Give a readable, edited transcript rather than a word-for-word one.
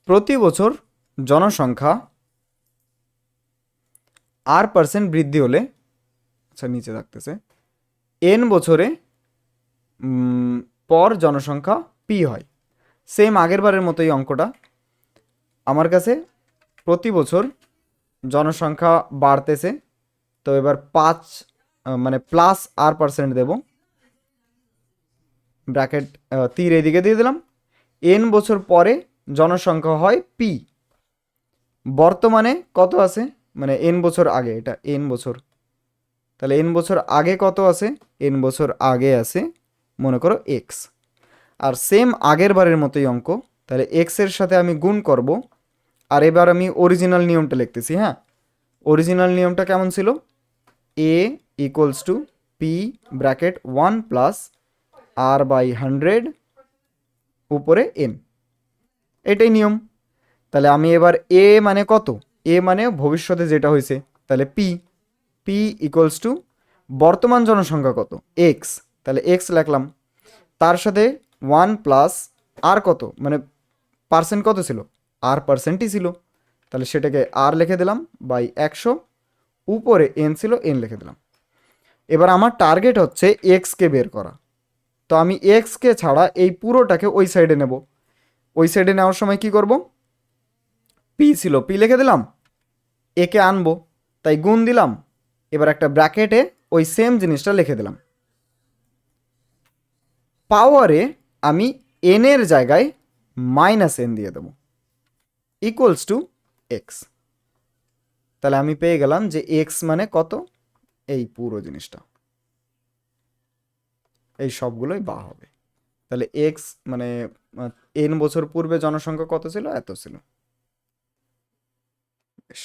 প্রতি বছর জনসংখ্যা r% বৃদ্ধি হলে, আচ্ছা নিচে থাকতেছে, n বছরে পর জনসংখ্যা p হয়। সেম আগের বারের মতোই অঙ্কটা। আমার কাছে প্রতি বছর জনসংখ্যা বাড়তেছে, তো এবার 5 মানে প্লাস r% দেব, ব্র্যাকেট তীর এদিকে দিয়ে দিলাম। n বছর পরে জনসংখ্যা হয় p। বর্তমানে কত আছে, মানে n বছর আগে, এটা n বছর, তাহলে n বছর আগে কত আছে, n বছর আগে আছে মনে করো x। আর সেম আগের বারের মতোই অঙ্ক, তাহলে x এর সাথে আমি গুণ করব। আর এবার আমি অরিজিনাল নিয়মটা লিখতেছি। হ্যাঁ, অরিজিনাল নিয়মটা কেমন ছিল, a equals to p bracket 1 plus r/100 উপরে n, এটাই নিয়ম। তাহলে আমি এবার a মানে কত, a মানে ভবিষ্যতে যেটা হয়েছে, তাহলে p ইকুয়ালস টু বর্তমান জনসংখ্যা কত x, তাহলে x লিখলাম, তার সাথে 1 প্লাস আর কত, মানে পার্সেন্ট কত ছিল, r%ই ছিল, তাহলে সেটাকে r লিখে দিলাম বাই 100, উপরে n ছিল n লিখে দিলাম। এবার আমার টার্গেট হচ্ছে এক্সকে বের করা, তো আমি এক্সকে ছাড়া এই পুরোটাকে ওই সাইডে নেব। ওই সাইডে নেওয়ার সময় কি করব, পি ছিল পি লিখে দিলাম, একে আনবো তাই গুণ দিলাম, এবার একটা ব্র্যাকেটে ওই সেম জিনিসটা লিখে দিলাম। পাওয়ারে আমি এন এর জায়গায় -n দিয়ে দেবো, ইকুয়ালস টু এক্স। তাহলে আমি পেয়ে গেলাম যে এক্স মানে কত, এই পুরো জিনিসটা, এই সবগুলোই বা হবে। তাহলে এক্স মানে n বছর পূর্বে জনসংখ্যা কত ছিল, এত ছিল। বেশ।